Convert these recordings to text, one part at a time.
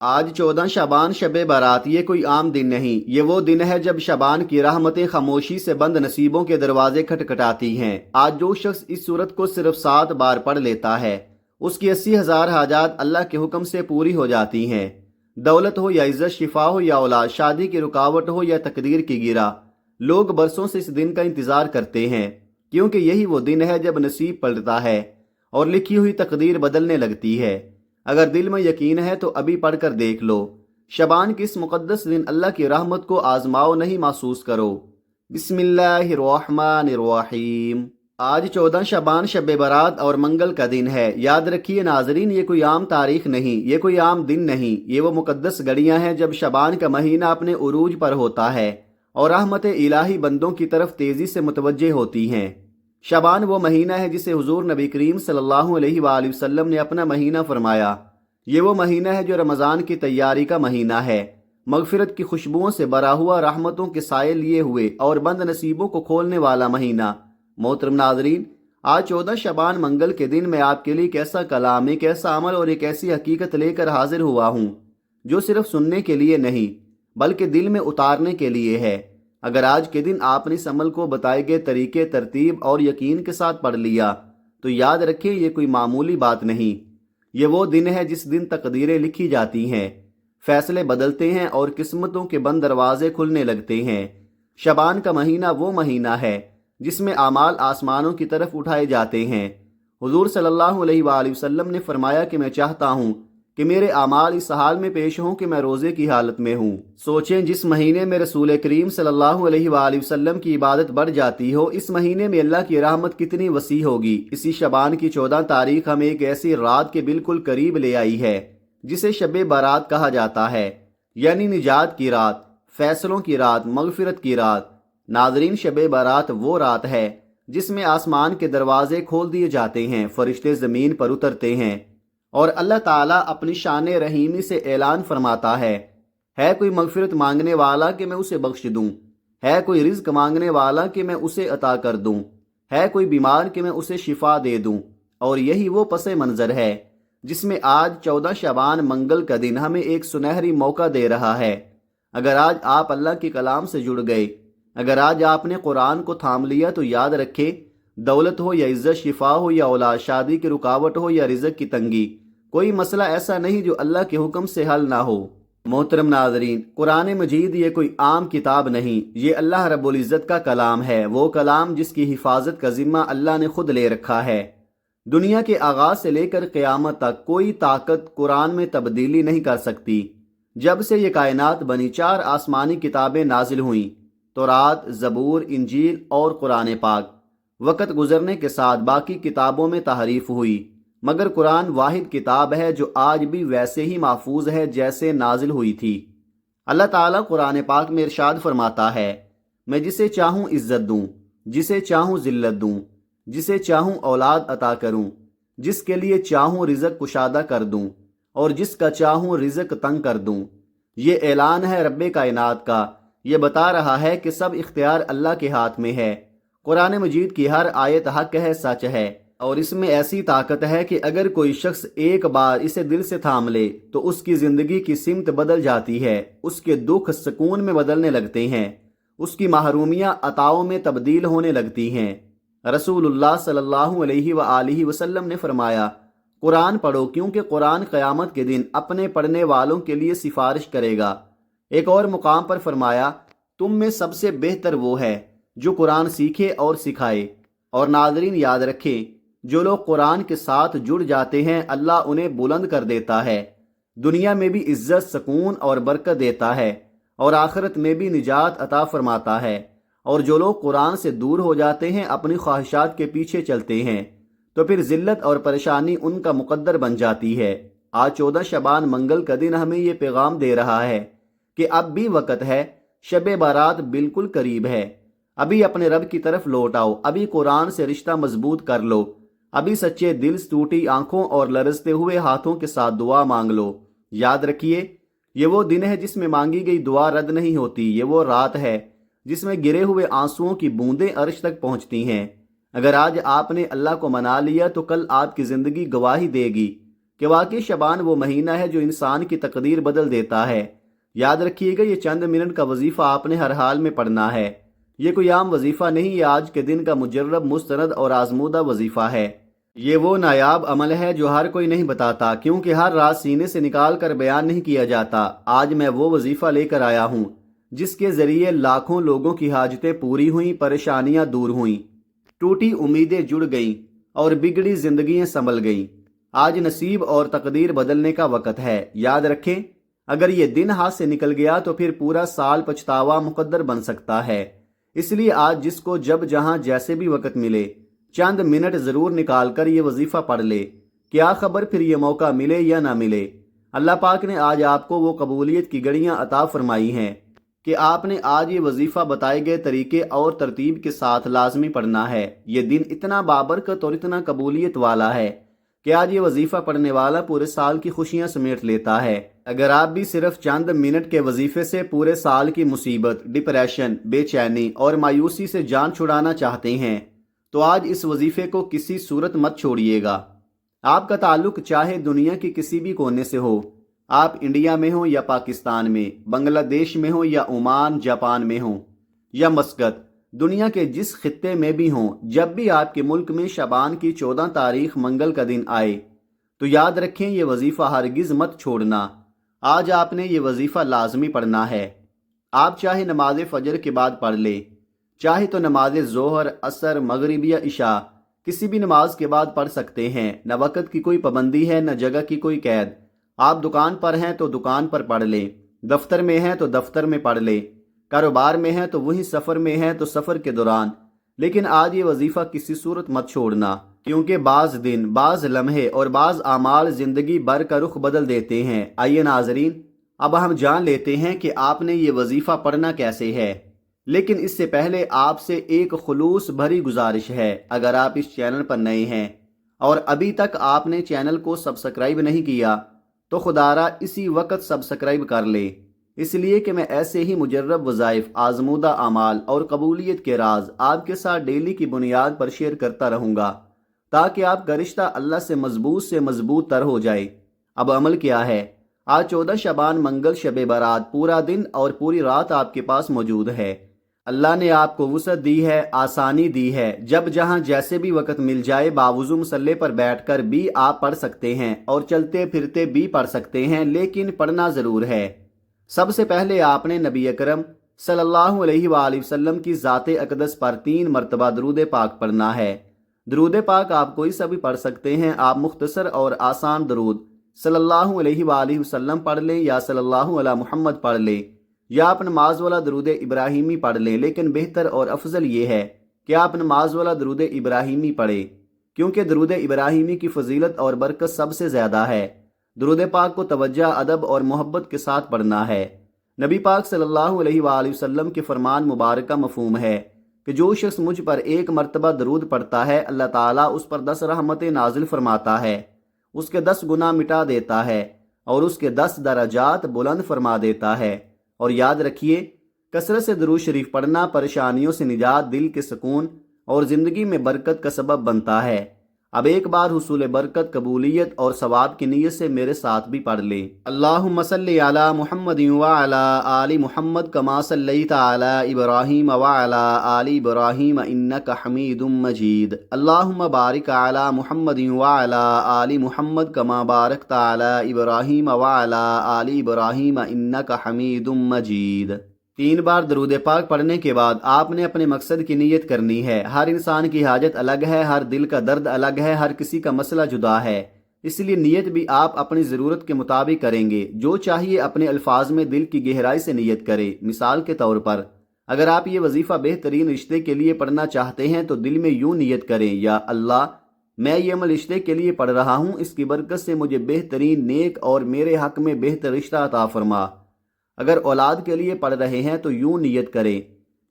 آج 14 شعبان شب بارات، یہ کوئی عام دن نہیں، یہ وہ دن ہے جب شعبان کی رحمتیں خاموشی سے بند نصیبوں کے دروازے کھٹکھٹاتی ہیں۔ آج جو شخص اس صورت کو صرف 7 بار پڑھ لیتا ہے، اس کی 80,000 حاجات اللہ کے حکم سے پوری ہو جاتی ہیں۔ دولت ہو یا عزت، شفا ہو یا اولاد، شادی کی رکاوٹ ہو یا تقدیر کی گرا، لوگ برسوں سے اس دن کا انتظار کرتے ہیں، کیونکہ یہی وہ دن ہے جب نصیب پلٹتا ہے اور لکھی ہوئی تقدیر بدلنے لگتی ہے۔ اگر دل میں یقین ہے تو ابھی پڑھ کر دیکھ لو۔ شعبان کے اس مقدس دن اللہ کی رحمت کو آزماؤ، نہیں محسوس کرو۔ بسم اللہ الرحمن الرحیم۔ آج 14 شعبان شب برات اور منگل کا دن ہے۔ یاد رکھیے ناظرین، یہ کوئی عام تاریخ نہیں، یہ کوئی عام دن نہیں، یہ وہ مقدس گھڑیاں ہیں جب شعبان کا مہینہ اپنے عروج پر ہوتا ہے اور رحمت الہی بندوں کی طرف تیزی سے متوجہ ہوتی ہیں۔ شعبان وہ مہینہ ہے جسے حضور نبی کریم صلی اللہ علیہ وآلہ وسلم نے اپنا مہینہ فرمایا۔ یہ وہ مہینہ ہے جو رمضان کی تیاری کا مہینہ ہے، مغفرت کی خوشبوؤں سے بھرا ہوا، رحمتوں کے سائے لیے ہوئے اور بند نصیبوں کو کھولنے والا مہینہ۔ محترم ناظرین، آج 14 شعبان منگل کے دن میں آپ کے لیے ایک ایسا کلام، ایک ایسا عمل اور ایک ایسی حقیقت لے کر حاضر ہوا ہوں جو صرف سننے کے لیے نہیں بلکہ دل میں اتارنے کے لیے ہے۔ اگر آج کے دن آپ نے اس عمل کو بتائے گئے طریقے، ترتیب اور یقین کے ساتھ پڑھ لیا تو یاد رکھیں یہ کوئی معمولی بات نہیں، یہ وہ دن ہے جس دن تقدیریں لکھی جاتی ہیں، فیصلے بدلتے ہیں اور قسمتوں کے بند دروازے کھلنے لگتے ہیں۔ شعبان کا مہینہ وہ مہینہ ہے جس میں اعمال آسمانوں کی طرف اٹھائے جاتے ہیں۔ حضور صلی اللہ علیہ وآلہ وسلم نے فرمایا کہ میں چاہتا ہوں کہ میرے اعمال اس حال میں پیش ہوں کہ میں روزے کی حالت میں ہوں۔ سوچیں، جس مہینے میں رسول کریم صلی اللہ علیہ وآلہ وسلم کی عبادت بڑھ جاتی ہو، اس مہینے میں اللہ کی رحمت کتنی وسیع ہوگی۔ اسی شعبان کی 14 تاریخ ہمیں ایک ایسی رات کے بالکل قریب لے آئی ہے جسے شب بارات کہا جاتا ہے، یعنی نجات کی رات، فیصلوں کی رات، مغفرت کی رات۔ ناظرین، شب بارات وہ رات ہے جس میں آسمان کے دروازے کھول دیے جاتے ہیں، فرشتے زمین پر اترتے ہیں اور اللہ تعالیٰ اپنی شان رحیمی سے اعلان فرماتا ہے کوئی مغفرت مانگنے والا کہ میں اسے بخش دوں، ہے کوئی رزق مانگنے والا کہ میں اسے عطا کر دوں، ہے کوئی بیمار کہ میں اسے شفا دے دوں۔ اور یہی وہ پس منظر ہے جس میں آج 14 شعبان منگل کا دن ہمیں ایک سنہری موقع دے رہا ہے۔ اگر آج آپ اللہ کے کلام سے جڑ گئے، اگر آج آپ نے قرآن کو تھام لیا تو یاد رکھے، دولت ہو یا عزت، شفا ہو یا اولاد، شادی کی رکاوٹ ہو یا رزق کی تنگی، کوئی مسئلہ ایسا نہیں جو اللہ کے حکم سے حل نہ ہو۔ محترم ناظرین، قرآن مجید یہ کوئی عام کتاب نہیں، یہ اللہ رب العزت کا کلام ہے، وہ کلام جس کی حفاظت کا ذمہ اللہ نے خود لے رکھا ہے۔ دنیا کے آغاز سے لے کر قیامت تک کوئی طاقت قرآن میں تبدیلی نہیں کر سکتی۔ جب سے یہ کائنات بنی، 4 آسمانی کتابیں نازل ہوئیں، تورات، زبور، انجیل اور قرآن پاک۔ وقت گزرنے کے ساتھ باقی کتابوں میں تحریف ہوئی، مگر قرآن واحد کتاب ہے جو آج بھی ویسے ہی محفوظ ہے جیسے نازل ہوئی تھی۔ اللہ تعالیٰ قرآن پاک میں ارشاد فرماتا ہے، میں جسے چاہوں عزت دوں، جسے چاہوں ذلت دوں، جسے چاہوں اولاد عطا کروں، جس کے لیے چاہوں رزق کشادہ کر دوں اور جس کا چاہوں رزق تنگ کر دوں۔ یہ اعلان ہے رب کائنات کا، یہ بتا رہا ہے کہ سب اختیار اللہ کے ہاتھ میں ہے۔ قرآن مجید کی ہر آیت حق ہے، سچ ہے، اور اس میں ایسی طاقت ہے کہ اگر کوئی شخص ایک بار اسے دل سے تھام لے تو اس کی زندگی کی سمت بدل جاتی ہے، اس کے دکھ سکون میں بدلنے لگتے ہیں، اس کی محرومیاں عطاؤں میں تبدیل ہونے لگتی ہیں۔ رسول اللہ صلی اللہ علیہ وآلہ وسلم نے فرمایا، قرآن پڑھو کیونکہ قرآن قیامت کے دن اپنے پڑھنے والوں کے لیے سفارش کرے گا۔ ایک اور مقام پر فرمایا، تم میں سب سے بہتر وہ ہے جو قرآن سیکھے اور سکھائے۔ اور ناظرین، یاد رکھیں، جو لوگ قرآن کے ساتھ جڑ جاتے ہیں اللہ انہیں بلند کر دیتا ہے، دنیا میں بھی عزت، سکون اور برکت دیتا ہے اور آخرت میں بھی نجات عطا فرماتا ہے۔ اور جو لوگ قرآن سے دور ہو جاتے ہیں، اپنی خواہشات کے پیچھے چلتے ہیں، تو پھر ذلت اور پریشانی ان کا مقدر بن جاتی ہے۔ آج 14 شعبان منگل کا دن ہمیں یہ پیغام دے رہا ہے کہ اب بھی وقت ہے، شب بارات بالکل قریب ہے، ابھی اپنے رب کی طرف لوٹ آؤ، ابھی قرآن سے رشتہ مضبوط کر لو، ابھی سچے دل، ٹوٹی آنکھوں اور لرزتے ہوئے ہاتھوں کے ساتھ دعا مانگ لو۔ یاد رکھیے، یہ وہ دن ہے جس میں مانگی گئی دعا رد نہیں ہوتی، یہ وہ رات ہے جس میں گرے ہوئے آنسوؤں کی بوندیں عرش تک پہنچتی ہیں۔ اگر آج آپ نے اللہ کو منا لیا تو کل آپ کی زندگی گواہی دے گی کہ واقعی شبان وہ مہینہ ہے جو انسان کی تقدیر بدل دیتا ہے۔ یاد رکھیے گا، یہ چند منٹ کا وظیفہ آپ نے ہر حال میں پڑھنا ہے۔ یہ کوئی عام وظیفہ نہیں، یہ آج کے دن کا مجرب، مستند اور آزمودہ وظیفہ ہے۔ یہ وہ نایاب عمل ہے جو ہر کوئی نہیں بتاتا، کیونکہ ہر رات سینے سے نکال کر بیان نہیں کیا جاتا۔ آج میں وہ وظیفہ لے کر آیا ہوں جس کے ذریعے لاکھوں لوگوں کی حاجتیں پوری ہوئیں، پریشانیاں دور ہوئیں، ٹوٹی امیدیں جڑ گئیں اور بگڑی زندگیاں سنبھل گئیں۔ آج نصیب اور تقدیر بدلنے کا وقت ہے۔ یاد رکھیں، اگر یہ دن ہاتھ سے نکل گیا تو پھر پورا سال پچھتاوا مقدر بن سکتا ہے۔ اس لیے آج جس کو جب جہاں جیسے بھی وقت ملے، چند منٹ ضرور نکال کر یہ وظیفہ پڑھ لے۔ کیا خبر پھر یہ موقع ملے یا نہ ملے۔ اللہ پاک نے آج آپ کو وہ قبولیت کی گھڑیاں عطا فرمائی ہیں کہ آپ نے آج یہ وظیفہ بتائے گئے طریقے اور ترتیب کے ساتھ لازمی پڑھنا ہے۔ یہ دن اتنا بابرکت اور اتنا قبولیت والا ہے کہ آج یہ وظیفہ پڑھنے والا پورے سال کی خوشیاں سمیٹ لیتا ہے۔ اگر آپ بھی صرف چند منٹ کے وظیفے سے پورے سال کی مصیبت، ڈپریشن، بے چینی اور مایوسی سے جان چھڑانا چاہتے ہیں تو آج اس وظیفے کو کسی صورت مت چھوڑیے گا۔ آپ کا تعلق چاہے دنیا کے کسی بھی کونے سے ہو، آپ انڈیا میں ہوں یا پاکستان میں، بنگلہ دیش میں ہوں یا عمان، جاپان میں ہوں یا مسقط، دنیا کے جس خطے میں بھی ہوں، جب بھی آپ کے ملک میں شعبان کی 14 تاریخ منگل کا دن آئے تو یاد رکھیں یہ وظیفہ ہرگز مت چھوڑنا۔ آج آپ نے یہ وظیفہ لازمی پڑھنا ہے۔ آپ چاہے نماز فجر کے بعد پڑھ لیں، چاہے تو نماز ظہر، عصر، مغرب یا عشاء کسی بھی نماز کے بعد پڑھ سکتے ہیں۔ نہ وقت کی کوئی پابندی ہے، نہ جگہ کی کوئی قید۔ آپ دکان پر ہیں تو دکان پر پڑھ لیں، دفتر میں ہیں تو دفتر میں پڑھ لیں، کاروبار میں ہیں تو وہیں، سفر میں ہیں تو سفر کے دوران۔ لیکن آج یہ وظیفہ کسی صورت مت چھوڑنا، کیونکہ بعض دن، بعض لمحے اور بعض اعمال زندگی بھر کا رخ بدل دیتے ہیں۔ آئیے ناظرین، اب ہم جان لیتے ہیں کہ آپ نے یہ وظیفہ پڑھنا کیسے ہے۔ لیکن اس سے پہلے آپ سے ایک خلوص بھری گزارش ہے۔ اگر آپ اس چینل پر نئے ہیں اور ابھی تک آپ نے چینل کو سبسکرائب نہیں کیا تو خدارا اسی وقت سبسکرائب کر لیں، اس لیے کہ میں ایسے ہی مجرب وظائف، آزمودہ اعمال اور قبولیت کے راز آپ کے ساتھ ڈیلی کی بنیاد پر شیئر کرتا رہوں گا، تاکہ آپ کا رشتہ اللہ سے مضبوط تر ہو جائے۔ اب عمل کیا ہے؟ آج 14 شعبان منگل شب برات، پورا دن اور پوری رات آپ کے پاس موجود ہے۔ اللہ نے آپ کو وسعت دی ہے، آسانی دی ہے، جب جہاں جیسے بھی وقت مل جائے باوضو مصلے پر بیٹھ کر بھی آپ پڑھ سکتے ہیں اور چلتے پھرتے بھی پڑھ سکتے ہیں، لیکن پڑھنا ضرور ہے۔ سب سے پہلے آپ نے نبی اکرم صلی اللہ علیہ وآلہ وسلم کی ذات اقدس پر 3 مرتبہ درود پاک پڑھنا ہے۔ درود پاک آپ کوئی سا بھی پڑھ سکتے ہیں۔ آپ مختصر اور آسان درود صلی اللہ علیہ وآلہ وسلم پڑھ لیں یا صلی اللہ علی محمد پڑھ لیں، یا آپ نماز والا درود ابراہیمی پڑھ لیں، لیکن بہتر اور افضل یہ ہے کہ آپ نماز والا درود ابراہیمی پڑھیں، کیونکہ درود ابراہیمی کی فضیلت اور برکت سب سے زیادہ ہے۔ درود پاک کو توجہ، ادب اور محبت کے ساتھ پڑھنا ہے۔ نبی پاک صلی اللہ علیہ وآلہ وسلم کے فرمان مبارکہ مفہوم ہے کہ جو شخص مجھ پر 1 مرتبہ درود پڑھتا ہے، اللہ تعالیٰ اس پر 10 رحمتیں نازل فرماتا ہے، اس کے 10 گناہ مٹا دیتا ہے اور اس کے 10 درجات بلند فرما دیتا ہے۔ اور یاد رکھیے، کثرت سے درود شریف پڑھنا پریشانیوں سے نجات، دل کے سکون اور زندگی میں برکت کا سبب بنتا ہے۔ اب ایک بار حصول برکت، قبولیت اور ثواب کی نیت سے میرے ساتھ بھی پڑھ لیں۔ اللہم صلی علی محمد وعلی آل محمد کما صلیت علی ابراہیم وعلی آل ابراہیم انک حمید مجید۔ اللہم بارک علی محمد وعلی آل محمد کما بارکت علی ابراہیم وعلی آل ابراہیم انک حمید مجید۔ 3 بار درود پاک پڑھنے کے بعد آپ نے اپنے مقصد کی نیت کرنی ہے۔ ہر انسان کی حاجت الگ ہے، ہر دل کا درد الگ ہے، ہر کسی کا مسئلہ جدا ہے، اس لیے نیت بھی آپ اپنی ضرورت کے مطابق کریں گے۔ جو چاہیے اپنے الفاظ میں دل کی گہرائی سے نیت کرے۔ مثال کے طور پر، اگر آپ یہ وظیفہ بہترین رشتے کے لیے پڑھنا چاہتے ہیں تو دل میں یوں نیت کریں، یا اللہ، میں یہ عمل رشتے کے لیے پڑھ رہا ہوں، اس کی برکت سے مجھے بہترین، نیک اور میرے حق میں بہتر رشتہ عطا فرما۔ اگر اولاد کے لیے پڑھ رہے ہیں تو یوں نیت کریں،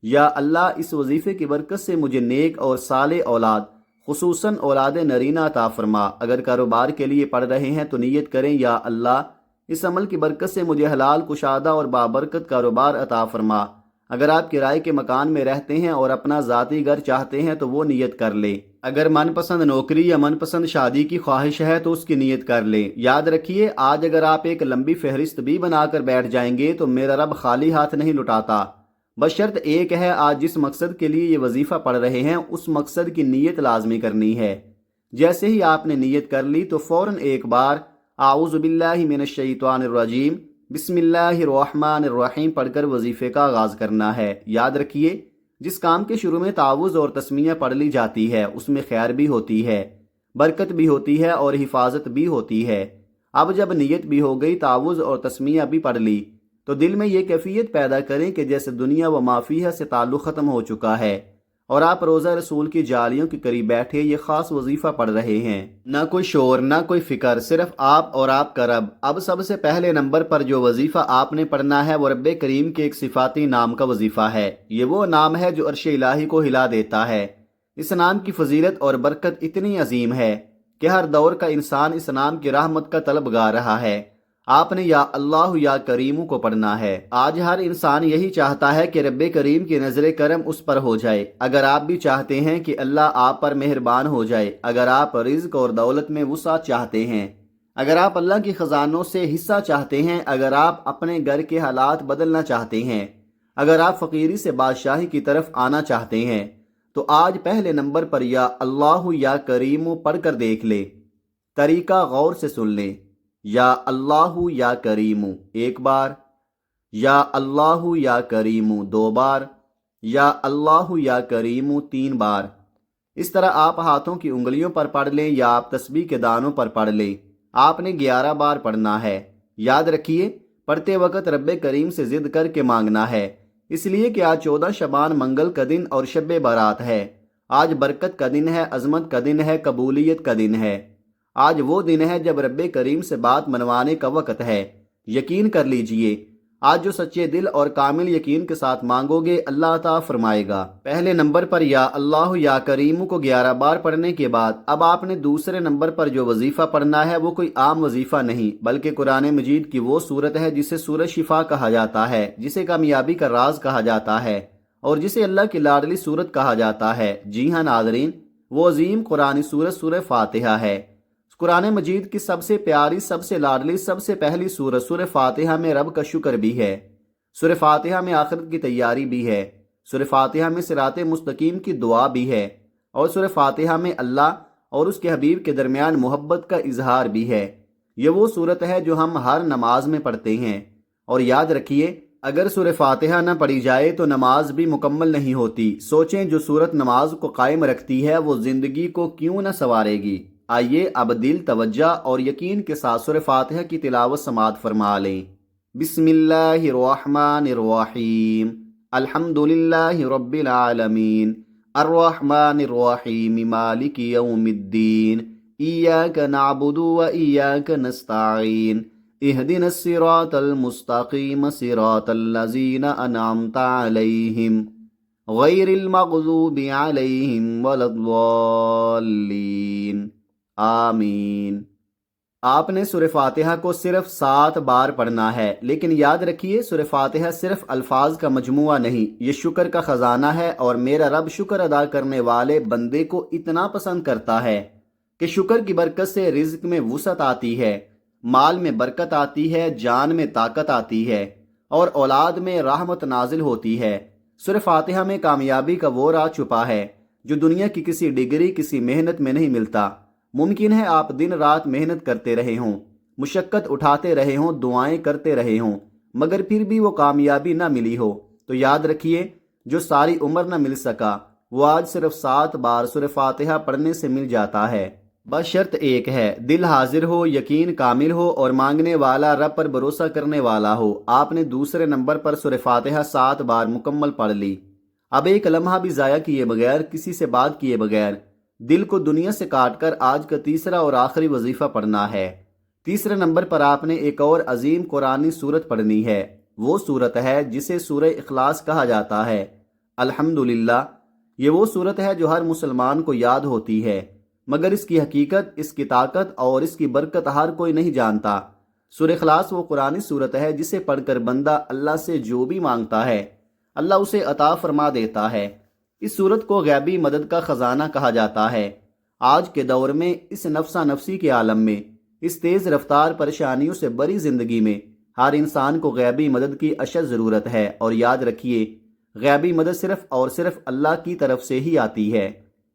یا اللہ، اس وظیفے کی برکت سے مجھے نیک اور صالح اولاد، خصوصاً اولاد نرینہ عطا فرما۔ اگر کاروبار کے لیے پڑھ رہے ہیں تو نیت کریں، یا اللہ، اس عمل کی برکت سے مجھے حلال، کشادہ اور بابرکت کاروبار عطا فرما۔ اگر آپ کرائے کے مکان میں رہتے ہیں اور اپنا ذاتی گھر چاہتے ہیں تو وہ نیت کر لیں۔ اگر من پسند نوکری یا من پسند شادی کی خواہش ہے تو اس کی نیت کر لیں۔ یاد رکھیے، آج اگر آپ ایک لمبی فہرست بھی بنا کر بیٹھ جائیں گے تو میرا رب خالی ہاتھ نہیں لوٹاتا۔ بس شرط ایک ہے، آج جس مقصد کے لیے یہ وظیفہ پڑھ رہے ہیں اس مقصد کی نیت لازمی کرنی ہے۔ جیسے ہی آپ نے نیت کر لی تو فوراً ایک بار اعوذ باللہ من الشیطان الرجیم بسم اللہ الرحمن الرحیم پڑھ کر وظیفے کا آغاز کرنا ہے۔ یاد رکھیے، جس کام کے شروع میں تعوذ اور تسمیہ پڑھ لی جاتی ہے اس میں خیر بھی ہوتی ہے، برکت بھی ہوتی ہے اور حفاظت بھی ہوتی ہے۔ اب جب نیت بھی ہو گئی، تعوذ اور تسمیہ بھی پڑھ لی، تو دل میں یہ کیفیت پیدا کریں کہ جیسے دنیا و ما فیہا سے تعلق ختم ہو چکا ہے اور آپ روضہ رسول کی جالیوں کے قریب بیٹھے یہ خاص وظیفہ پڑھ رہے ہیں۔ نہ کوئی شور، نہ کوئی فکر، صرف آپ اور آپ کا رب۔ اب سب سے پہلے نمبر پر جو وظیفہ آپ نے پڑھنا ہے وہ رب کریم کے ایک صفاتی نام کا وظیفہ ہے۔ یہ وہ نام ہے جو عرش الہی کو ہلا دیتا ہے۔ اس نام کی فضیلت اور برکت اتنی عظیم ہے کہ ہر دور کا انسان اس نام کی رحمت کا طلبگار رہا ہے۔ آپ نے یا اللہ یا کریم کو پڑھنا ہے۔ آج ہر انسان یہی چاہتا ہے کہ رب کریم کی نظر کرم اس پر ہو جائے۔ اگر آپ بھی چاہتے ہیں کہ اللہ آپ پر مہربان ہو جائے، اگر آپ رزق اور دولت میں وسعت چاہتے ہیں، اگر آپ اللہ کی خزانوں سے حصہ چاہتے ہیں، اگر آپ اپنے گھر کے حالات بدلنا چاہتے ہیں، اگر آپ فقیری سے بادشاہی کی طرف آنا چاہتے ہیں، تو آج پہلے نمبر پر یا اللہ یا کریم پڑھ کر دیکھ لیں۔ طریقہ غور سے سن لیں۔ یا اللہ یا کریم ایک بار، یا اللہ یا کریم دو بار، یا اللہ یا کریم تین بار۔ اس طرح آپ ہاتھوں کی انگلیوں پر پڑھ لیں یا آپ تسبیح کے دانوں پر پڑھ لیں۔ آپ نے 11 بار پڑھنا ہے۔ یاد رکھیے، پڑھتے وقت رب کریم سے ضد کر کے مانگنا ہے، اس لیے کہ آج 14 شعبان منگل کا دن اور شب برات ہے۔ آج برکت کا دن ہے، عظمت کا دن ہے، قبولیت کا دن ہے۔ آج وہ دن ہے جب رب کریم سے بات منوانے کا وقت ہے۔ یقین کر لیجئے، آج جو سچے دل اور کامل یقین کے ساتھ مانگو گے اللہ عطا فرمائے گا۔ پہلے نمبر پر یا اللہ یا کریم کو 11 بار پڑھنے کے بعد اب آپ نے دوسرے نمبر پر جو وظیفہ پڑھنا ہے وہ کوئی عام وظیفہ نہیں، بلکہ قرآن مجید کی وہ سورت ہے جسے سورہ شفا کہا جاتا ہے، جسے کامیابی کا راز کہا جاتا ہے اور جسے اللہ کی لاڈلی سورت کہا جاتا ہے۔ جی ہاں ناظرین، وہ عظیم قرآن سورت سورہ فاتحہ ہے۔ قرآن مجید کی سب سے پیاری، سب سے لاڈلی، سب سے پہلی سورت سورہ فاتحہ میں رب کا شکر بھی ہے، سورہ فاتحہ میں آخرت کی تیاری بھی ہے، سورہ فاتحہ میں صراط مستقیم کی دعا بھی ہے، اور سورہ فاتحہ میں اللہ اور اس کے حبیب کے درمیان محبت کا اظہار بھی ہے۔ یہ وہ سورت ہے جو ہم ہر نماز میں پڑھتے ہیں، اور یاد رکھیے اگر سورہ فاتحہ نہ پڑھی جائے تو نماز بھی مکمل نہیں ہوتی۔ سوچیں، جو سورت نماز کو قائم رکھتی ہے وہ زندگی کو کیوں نہ سنوارے گی۔ آئیے اب دل، توجہ اور یقین کے ساتھ سورہ فاتحہ کی تلاوت سماعت فرما لیں۔ بسم اللہ الرحمن الرحیم، الحمد للہ رب العالمین، الرحمن الرحیم، مالک یوم الدین، ایاک نعبد و ایاک نستعین، اہدنا الصراط المستقیم، صراط الذین انعمت علیہم غیر المغضوب علیہم ولا الضالین، آمین۔ آپ نے سورہ فاتحہ کو صرف 7 بار پڑھنا ہے، لیکن یاد رکھیے سورہ فاتحہ صرف الفاظ کا مجموعہ نہیں، یہ شکر کا خزانہ ہے، اور میرا رب شکر ادا کرنے والے بندے کو اتنا پسند کرتا ہے کہ شکر کی برکت سے رزق میں وسعت آتی ہے، مال میں برکت آتی ہے، جان میں طاقت آتی ہے، اور اولاد میں رحمت نازل ہوتی ہے۔ سورہ فاتحہ میں کامیابی کا وہ راز چھپا ہے جو دنیا کی کسی ڈگری، کسی محنت میں نہیں ملتا۔ ممکن ہے آپ دن رات محنت کرتے رہے ہوں، مشقت اٹھاتے رہے ہوں، دعائیں کرتے رہے ہوں، مگر پھر بھی وہ کامیابی نہ ملی ہو، تو یاد رکھیے جو ساری عمر نہ مل سکا وہ آج صرف 7 بار سورہ فاتحہ پڑھنے سے مل جاتا ہے۔ بس شرط ایک ہے، دل حاضر ہو، یقین کامل ہو، اور مانگنے والا رب پر بھروسہ کرنے والا ہو۔ آپ نے دوسرے نمبر پر سورہ فاتحہ 7 بار مکمل پڑھ لی۔ اب ایک لمحہ بھی ضائع کیے بغیر، کسی سے بات کیے بغیر، دل کو دنیا سے کاٹ کر آج کا تیسرا اور آخری وظیفہ پڑھنا ہے۔ تیسرے نمبر پر آپ نے ایک اور عظیم قرآنی سورت پڑھنی ہے۔ وہ سورت ہے جسے سورہ اخلاص کہا جاتا ہے۔ الحمدللہ، یہ وہ سورت ہے جو ہر مسلمان کو یاد ہوتی ہے، مگر اس کی حقیقت، اس کی طاقت اور اس کی برکت ہر کوئی نہیں جانتا۔ سورہ اخلاص وہ قرآنی سورت ہے جسے پڑھ کر بندہ اللہ سے جو بھی مانگتا ہے اللہ اسے عطا فرما دیتا ہے۔ اس صورت کو غیبی مدد کا خزانہ کہا جاتا ہے۔ آج کے دور میں اس نفسا نفسی کے عالم میں، اس تیز رفتار پریشانیوں سے بری زندگی میں ہر انسان کو غیبی مدد کی اشد ضرورت ہے، اور یاد رکھیے غیبی مدد صرف اور صرف اللہ کی طرف سے ہی آتی ہے۔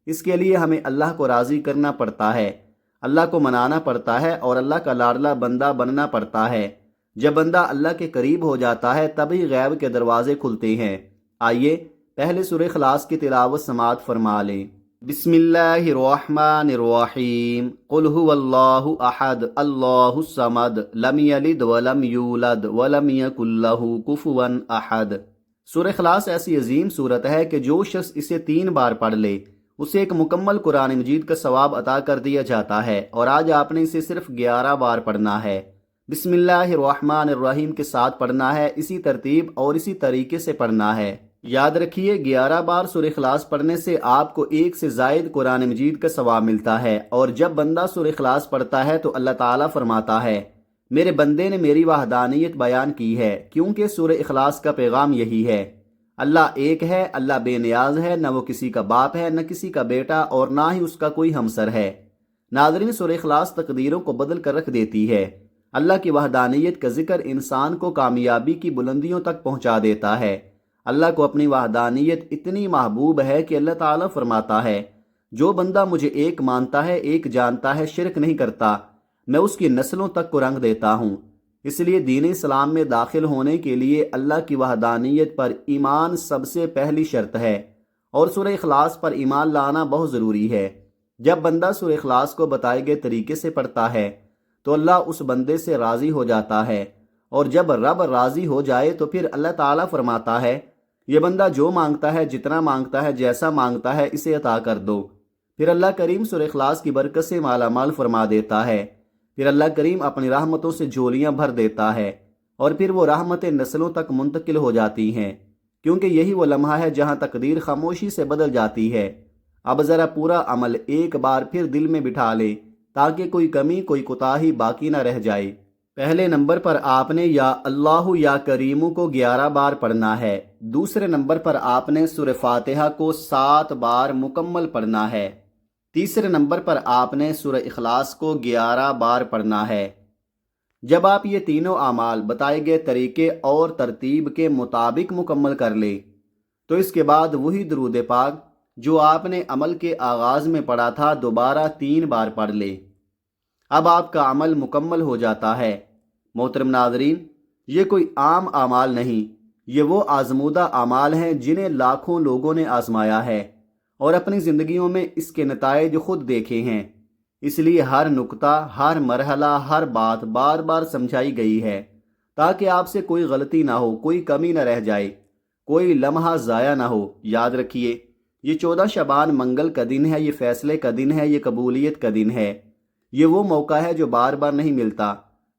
اس کے لیے ہمیں اللہ کو راضی کرنا پڑتا ہے، اللہ کو منانا پڑتا ہے اور اللہ کا لاڈلا بندہ بننا پڑتا ہے۔ جب بندہ اللہ کے قریب ہو جاتا ہے تبھی غیب کے دروازے کھلتے ہیں۔ آئیے پہلے سورہ اخلاص کی تلاوت سماعت فرما لیں۔ بسم اللہ الرحمن الرحیم قل هو اللہ احد اللہ الصمد لم یلد ولم یولد ولم یکن لہ کفوا احد۔ سورہ اخلاص ایسی عظیم صورت ہے کہ جو شخص اسے 3 بار پڑھ لے اسے ایک مکمل قرآن مجید کا ثواب عطا کر دیا جاتا ہے، اور آج آپ نے اسے صرف 11 بار پڑھنا ہے۔ بسم اللہ الرحمن الرحیم کے ساتھ پڑھنا ہے، اسی ترتیب اور اسی طریقے سے پڑھنا ہے۔ یاد رکھیے 11 بار سورہ اخلاص پڑھنے سے آپ کو 1 سے زائد قرآن مجید کا ثواب ملتا ہے، اور جب بندہ سورہ اخلاص پڑھتا ہے تو اللہ تعالیٰ فرماتا ہے میرے بندے نے میری وحدانیت بیان کی ہے، کیونکہ سورہ اخلاص کا پیغام یہی ہے اللہ ایک ہے، اللہ بے نیاز ہے، نہ وہ کسی کا باپ ہے، نہ کسی کا بیٹا، اور نہ ہی اس کا کوئی ہمسر ہے۔ ناظرین، سورہ اخلاص تقدیروں کو بدل کر رکھ دیتی ہے۔ اللہ کی وحدانیت کا ذکر انسان کو کامیابی کی بلندیوں تک پہنچا دیتا ہے۔ اللہ کو اپنی وحدانیت اتنی محبوب ہے کہ اللہ تعالیٰ فرماتا ہے جو بندہ مجھے ایک مانتا ہے، ایک جانتا ہے، شرک نہیں کرتا، میں اس کی نسلوں تک کو رنگ دیتا ہوں۔ اس لیے دین اسلام میں داخل ہونے کے لیے اللہ کی وحدانیت پر ایمان سب سے پہلی شرط ہے، اور سورہ اخلاص پر ایمان لانا بہت ضروری ہے۔ جب بندہ سورہ اخلاص کو بتائے گئے طریقے سے پڑھتا ہے تو اللہ اس بندے سے راضی ہو جاتا ہے، اور جب رب راضی ہو جائے تو پھر اللہ تعالیٰ فرماتا ہے یہ بندہ جو مانگتا ہے، جتنا مانگتا ہے، جیسا مانگتا ہے، اسے عطا کر دو۔ پھر اللہ کریم سورہ اخلاص کی برکت سے مالا مال فرما دیتا ہے۔ پھر اللہ کریم اپنی رحمتوں سے جھولیاں بھر دیتا ہے، اور پھر وہ رحمتیں نسلوں تک منتقل ہو جاتی ہیں، کیونکہ یہی وہ لمحہ ہے جہاں تقدیر خاموشی سے بدل جاتی ہے۔ اب ذرا پورا عمل ایک بار پھر دل میں بٹھا لے تاکہ کوئی کمی، کوئی کوتاہی باقی نہ رہ جائے۔ پہلے نمبر پر آپ نے یا اللہ یا کریمو کو 11 بار پڑھنا ہے۔ دوسرے نمبر پر آپ نے سورہ فاتحہ کو 7 بار مکمل پڑھنا ہے۔ تیسرے نمبر پر آپ نے سورہ اخلاص کو 11 بار پڑھنا ہے۔ جب آپ یہ تینوں اعمال بتائے گئے طریقے اور ترتیب کے مطابق مکمل کر لیں تو اس کے بعد وہی درود پاک جو آپ نے عمل کے آغاز میں پڑھا تھا دوبارہ 3 بار پڑھ لیں۔ اب آپ کا عمل مکمل ہو جاتا ہے۔ محترم ناظرین، یہ کوئی عام اعمال نہیں، یہ وہ آزمودہ اعمال ہیں جنہیں لاکھوں لوگوں نے آزمایا ہے اور اپنی زندگیوں میں اس کے نتائج خود دیکھے ہیں۔ اس لیے ہر نقطہ، ہر مرحلہ، ہر بات بار بار سمجھائی گئی ہے تاکہ آپ سے کوئی غلطی نہ ہو، کوئی کمی نہ رہ جائے، کوئی لمحہ ضائع نہ ہو۔ یاد رکھیے یہ 14 شعبان منگل کا دن ہے، یہ فیصلے کا دن ہے، یہ قبولیت کا دن ہے، یہ وہ موقع ہے جو بار بار نہیں ملتا۔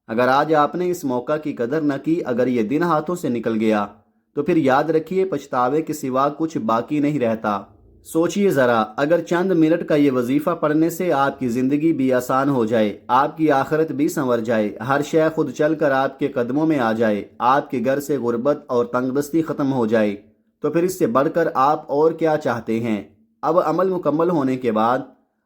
اگر آج آپ نے اس موقع کی قدر نہ کی، اگر یہ دن ہاتھوں سے نکل گیا تو پھر یاد رکھیے پچھتاوے کے سوا کچھ باقی نہیں رہتا۔ سوچئے ذرا، اگر چند منٹ کا یہ وظیفہ پڑھنے سے آپ کی زندگی بھی آسان ہو جائے، آپ کی آخرت بھی سنور جائے، ہر شے خود چل کر آپ کے قدموں میں آ جائے، آپ کے گھر سے غربت اور تنگ دستی ختم ہو جائے، تو پھر اس سے بڑھ کر آپ اور کیا چاہتے ہیں؟ اب عمل مکمل ہونے کے بعد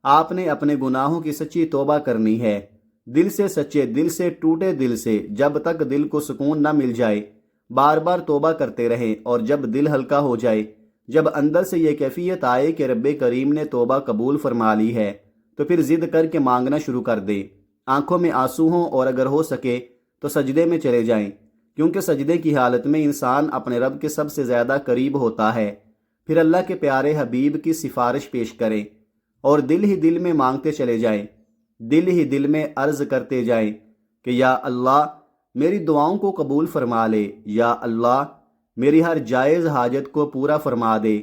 آپ نے اپنے گناہوں کی سچی توبہ کرنی ہے، دل سے، سچے دل سے، ٹوٹے دل سے، جب تک دل کو سکون نہ مل جائے بار بار توبہ کرتے رہیں، اور جب دل ہلکا ہو جائے، جب اندر سے یہ کیفیت آئے کہ رب کریم نے توبہ قبول فرما لی ہے، تو پھر ضد کر کے مانگنا شروع کر دیں، آنکھوں میں آنسو ہوں، اور اگر ہو سکے تو سجدے میں چلے جائیں، کیونکہ سجدے کی حالت میں انسان اپنے رب کے سب سے زیادہ قریب ہوتا ہے۔ پھر اللہ کے پیارے حبیب کی سفارش پیش کریں اور دل ہی دل میں مانگتے چلے جائیں، دل ہی دل میں عرض کرتے جائیں کہ یا اللہ میری دعاؤں کو قبول فرما لے، یا اللہ میری ہر جائز حاجت کو پورا فرما دے۔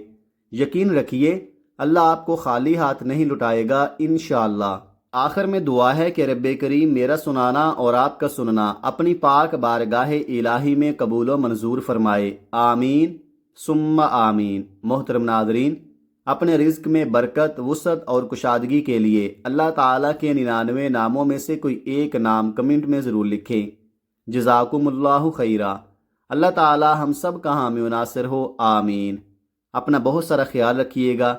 یقین رکھیے اللہ آپ کو خالی ہاتھ نہیں لٹائے گا انشاءاللہ۔ آخر میں دعا ہے کہ رب کریم میرا سنانا اور آپ کا سننا اپنی پاک بارگاہ الہی میں قبول و منظور فرمائے، آمین ثم آمین۔ محترم ناظرین، اپنے رزق میں برکت، وسعت اور کشادگی کے لیے اللہ تعالیٰ کے 99 ناموں میں سے کوئی ایک نام کمنٹ میں ضرور لکھیں۔ جزاکم اللہ خیرہ۔ اللہ تعالی ہم سب کا حامی و ناصر ہو، آمین۔ اپنا بہت سارا خیال رکھیے گا۔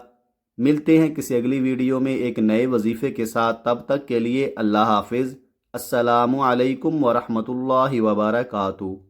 ملتے ہیں کسی اگلی ویڈیو میں ایک نئے وظیفے کے ساتھ، تب تک کے لیے اللہ حافظ۔ السلام علیکم ورحمۃ اللہ وبرکاتہ۔